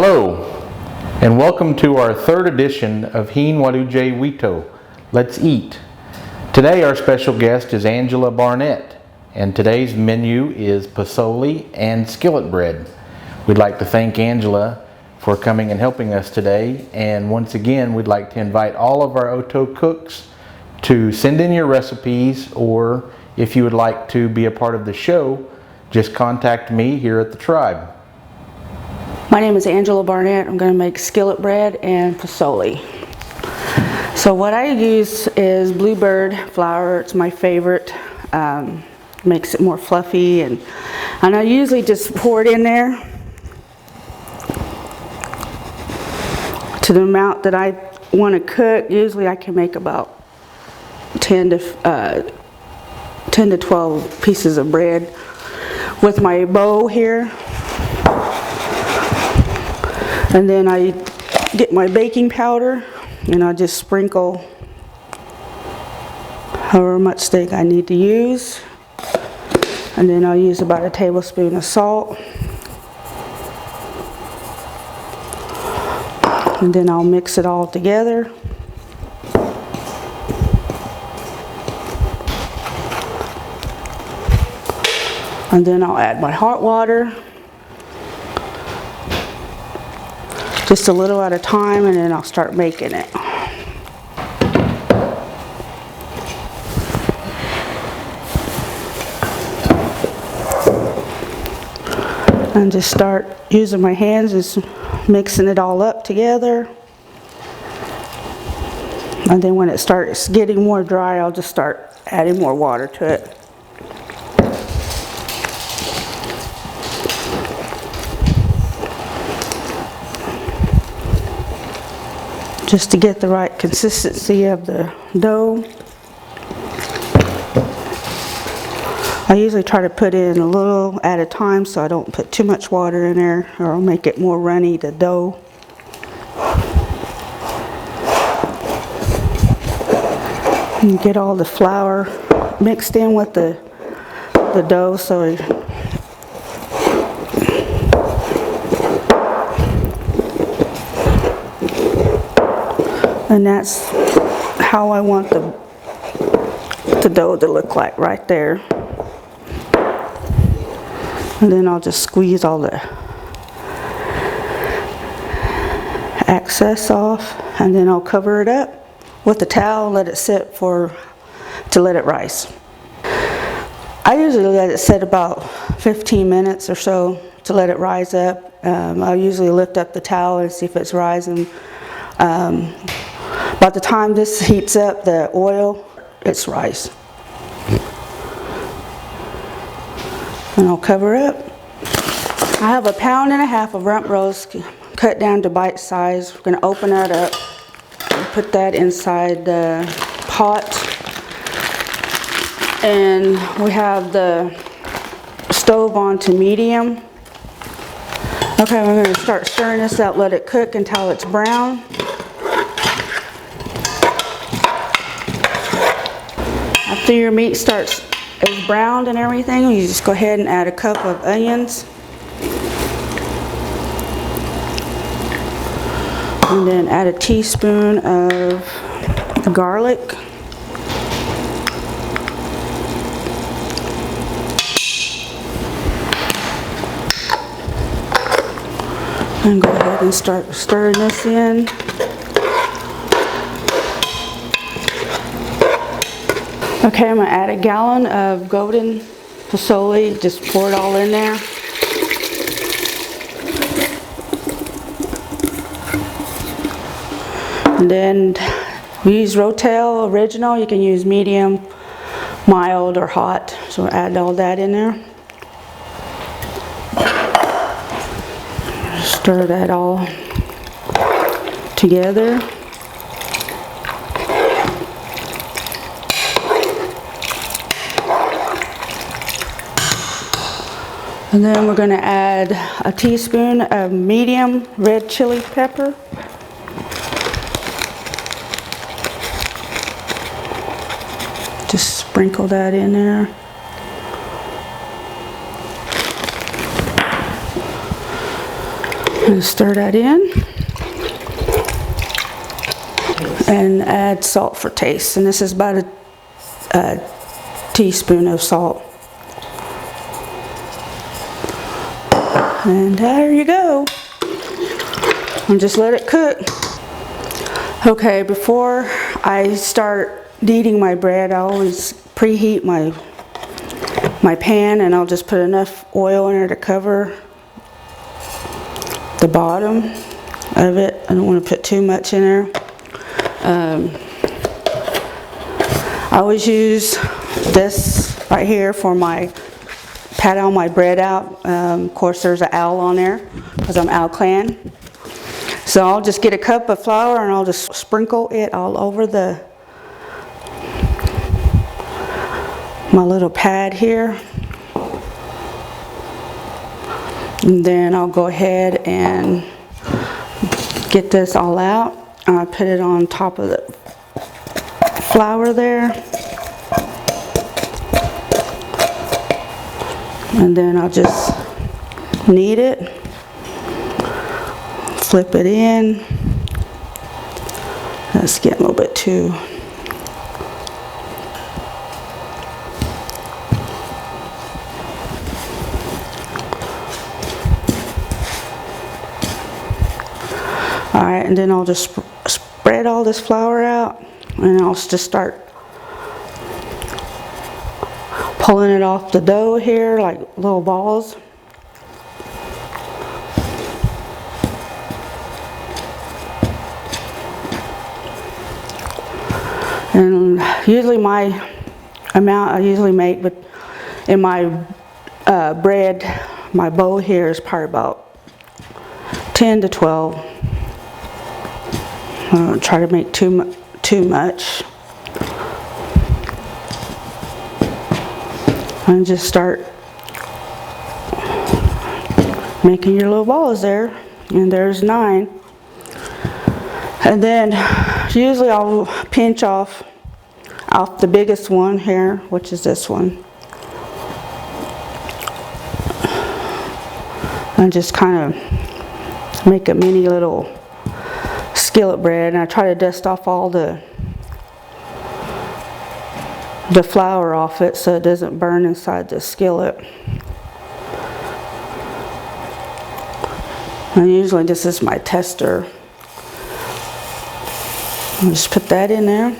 Hello, and welcome to our third edition of Hinwarujewi To, Let's Eat. Today our special guest is Angela Barnett, and today's menu is posole and skillet bread. We'd like to thank Angela for coming and helping us today, and once again we'd like to invite all of our Otoe cooks to send in your recipes, or if you would like to be a part of the show, just contact me here at the Tribe. My name is Angela Barnett. I'm going to make skillet bread and posole. So what I use is bluebird flour. It's my favorite. Makes it more fluffy, and I usually just pour it in there to the amount that I want to cook. Usually I can make about 10 to 12 pieces of bread with my bowl here. And then I get my baking powder and I just sprinkle however much steak I need to use. And then I'll use about a tablespoon of salt. And then I'll mix it all together. And then I'll add my hot water. Just a little at a time, and then I'll start making it. And just start using my hands, just mixing it all up together. And then when it starts getting more dry, I'll just start adding more water to it. Just to get the right consistency of the dough. I usually try to put in a little at a time so I don't put too much water in there, or I'll make it more runny, the dough. And get all the flour mixed in with the dough, so and that's how I want the dough to look like right there. And then I'll just squeeze all the excess off, and then I'll cover it up with a towel, let it sit to let it rise. I usually let it sit about 15 minutes or so to let it rise up. I'll usually lift up the towel and see if it's rising. By the time this heats up, the oil, it's rice. And I'll cover up. I have 1.5 pounds of rump roast cut down to bite size. We're going to open that up and put that inside the pot. And we have the stove on to medium. Okay, we're going to start stirring this up, let it cook until it's brown. After your meat is browned and everything, you just go ahead and add a cup of onions. And then add a teaspoon of garlic. And go ahead and start stirring this in. Okay, I'm going to add 1 gallon of golden posole. Just pour it all in there. And then we use Rotel original. You can use medium, mild, or hot. So add all that in there. Stir that all together. And then we're going to add a teaspoon of medium red chili pepper. Just sprinkle that in there. And stir that in. And add salt for taste. And this is about a teaspoon of salt. And there you go. And just let it cook. Okay, before I start kneading my bread, I always preheat my pan, and I'll just put enough oil in there to cover the bottom of it. I don't want to put too much in there. I always use this right here for my pat all my bread out. Of course, there's an owl on there because I'm Owl Clan. So I'll just get a cup of flour and I'll just sprinkle it all over my little pad here. And then I'll go ahead and get this all out. I put it on top of the flour there. And then I'll just knead it. Flip it in. That's getting a little bit too. Alright, and then I'll just spread all this flour out, and I'll just start pulling it off the dough here like little balls. And usually my amount I usually make, but in my bread, my bowl here is probably about 10 to 12. I don't try to make too much. And just start making your little balls there. And there's 9. And then usually I'll pinch off the biggest one here, which is this one. And just kind of make a mini little skillet bread. And I try to dust off all the flour off it so it doesn't burn inside the skillet. And usually this is my tester. I'll just put that in there,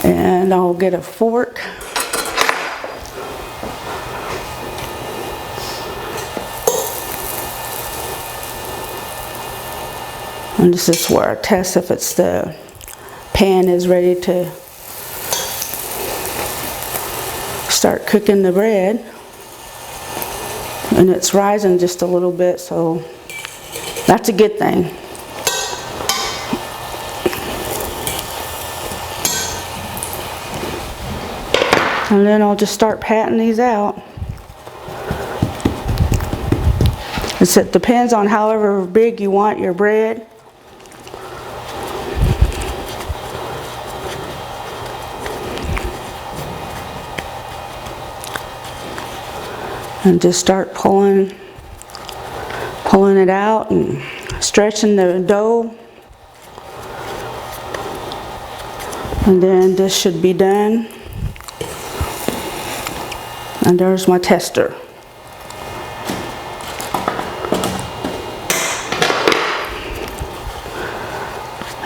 and I'll get a fork. And this is where I test if the pan is ready to start cooking the bread. And it's rising just a little bit, so that's a good thing. And then I'll just start patting these out. It depends on however big you want your bread. And just start pulling it out and stretching the dough. And then this should be done. And there's my tester.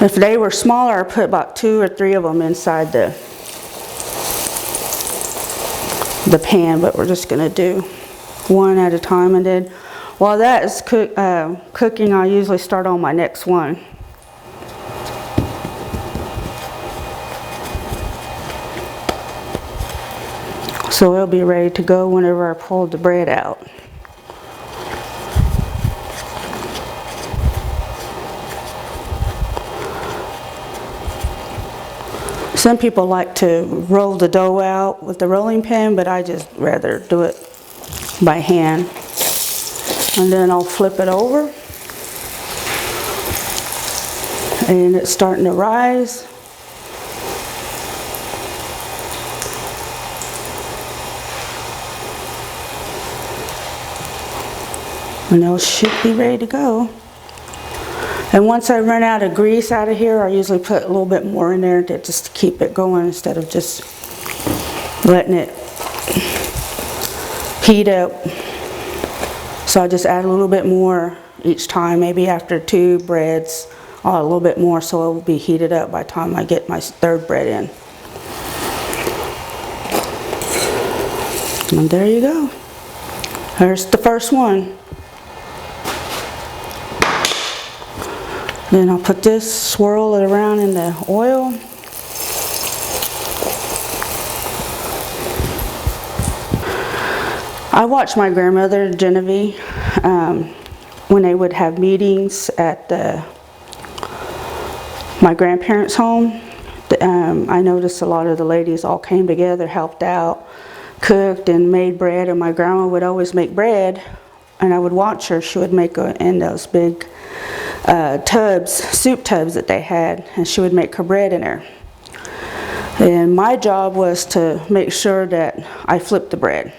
If they were smaller, I'd put about 2 or 3 of them inside the pan, but we're just going to do one at a time. And then while that is cooking, I usually start on my next one. So it'll be ready to go whenever I pull the bread out. Some people like to roll the dough out with the rolling pin, but I just rather do it by hand. And then I'll flip it over. And it's starting to rise. And those should be ready to go. And once I run out of grease out of here, I usually put a little bit more in there just to keep it going instead of just letting it heat up. So I just add a little bit more each time, maybe after 2 breads, I'll add a little bit more so it will be heated up by the time I get my 3rd bread in. And there you go. There's the first one. Then I'll put this, swirl it around in the oil. I watched my grandmother, Genevieve, when they would have meetings at my grandparents' home. I noticed a lot of the ladies all came together, helped out, cooked and made bread, and my grandma would always make bread, and I would watch her. She would make in those big tubs, soup tubs that they had, and she would make her bread in there. And my job was to make sure that I flipped the bread.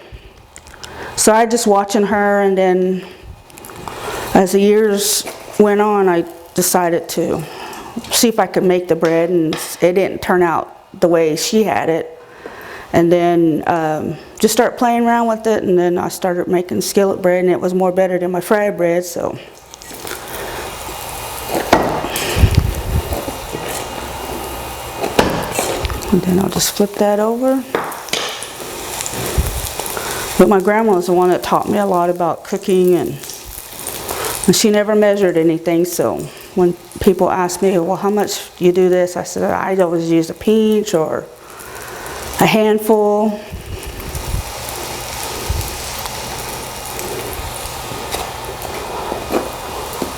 So I just watching her, and then as the years went on, I decided to see if I could make the bread, and it didn't turn out the way she had it. And then just start playing around with it, and then I started making skillet bread, and it was more better than my fried bread. So and then I'll just flip that over. But my grandma was the one that taught me a lot about cooking, and she never measured anything. So when people ask me, well, how much do you do this? I said, I always use a pinch or a handful.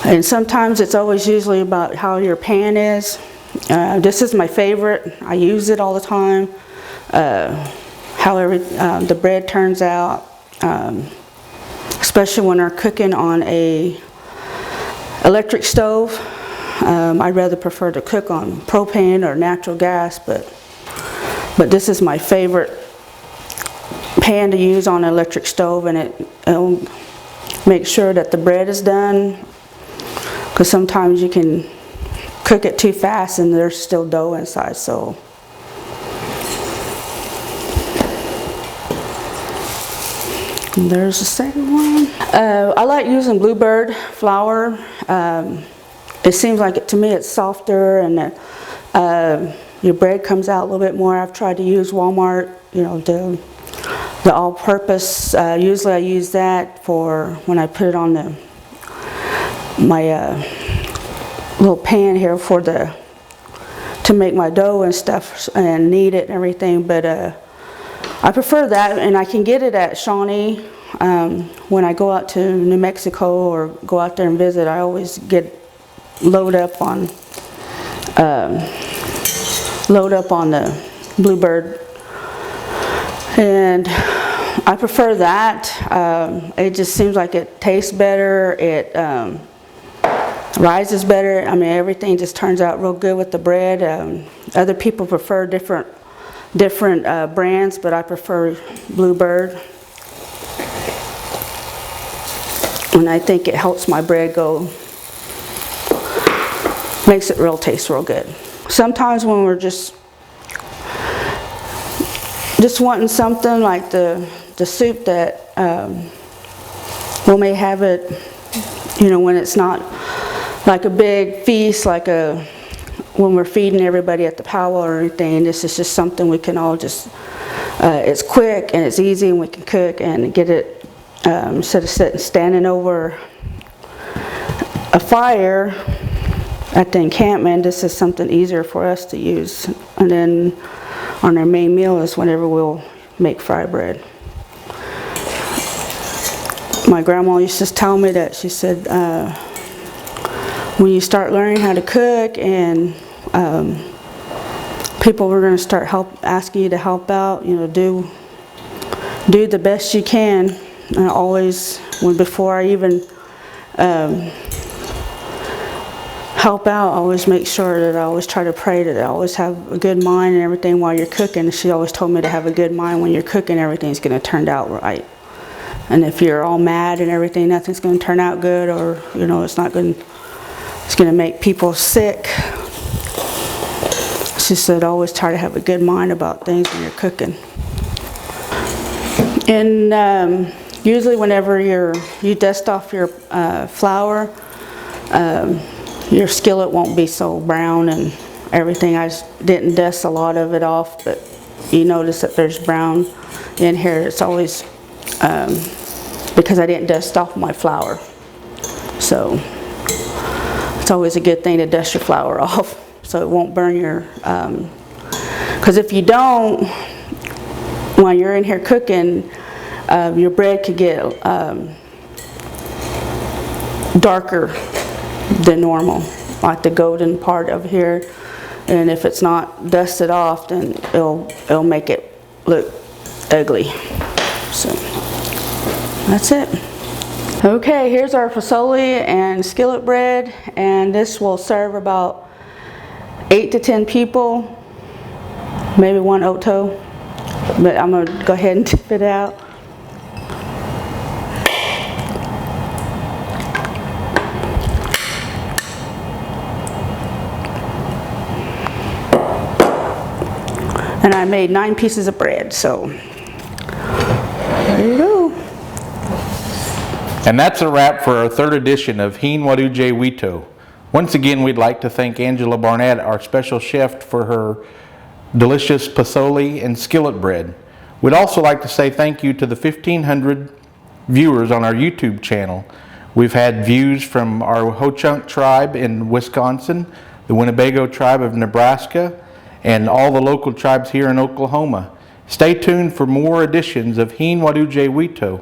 And sometimes it's always usually about how your pan is. This is my favorite. I use it all the time. However, the bread turns out, especially when we're cooking on a electric stove. I'd rather prefer to cook on propane or natural gas, but this is my favorite pan to use on an electric stove, and it'll make sure that the bread is done, because sometimes you can cook it too fast and there's still dough inside. So and there's the second one. I like using Bluebird flour. It seems like to me it's softer, and your bread comes out a little bit more. I've tried to use Walmart, the all-purpose. Usually I use that for when I put it on my little pan here to make my dough and stuff and knead it and everything. But I prefer that, and I can get it at Shawnee. When I go out to New Mexico or go out there and visit, I always load up on the Bluebird, and I prefer that. It just seems like it tastes better. It rises better. I mean, everything just turns out real good with the bread. Other people prefer different brands, but I prefer Bluebird, and I think it helps my bread makes it taste real good. Sometimes when we're just wanting something like the soup that we may have it, when it's not like a big feast, when we're feeding everybody at the powwow or anything. This is just something we can all it's quick and it's easy, and we can cook and get it instead of standing over a fire at the encampment. This is something easier for us to use. And then on our main meal is whenever we'll make fried bread. My grandma used to tell me that, she said, when you start learning how to cook and people were going to start asking you to help out, do the best you can. And always, before I even help out, I always make sure that I always try to pray that I always have a good mind and everything while you're cooking. She always told me to have a good mind when you're cooking. Everything's going to turn out right. And if you're all mad and everything, nothing's going to turn out good, or you know, it's going to make people sick. She said always try to have a good mind about things when you're cooking. And usually whenever you dust off your flour, your skillet won't be so brown and everything. I just didn't dust a lot of it off, but you notice that there's brown in here. It's always because I didn't dust off my flour. So it's always a good thing to dust your flour off so it won't burn your, because if you don't, when you're in here cooking, your bread could get darker than normal, like the golden part of here. And if it's not dusted off, then it'll make it look ugly. So that's it. Okay, here's our posole and skillet bread, and this will serve about 8 to 10 people, maybe one Otoe. But I'm gonna go ahead and tip it out. And I made 9 pieces of bread, so there you go. And that's a wrap for our third edition of Hinwarujewi To. Once again, we'd like to thank Angela Barnett, our special chef, for her delicious posole and skillet bread. We'd also like to say thank you to the 1,500 viewers on our YouTube channel. We've had views from our Ho-Chunk tribe in Wisconsin, the Winnebago tribe of Nebraska, and all the local tribes here in Oklahoma. Stay tuned for more editions of Hinwarujewi To.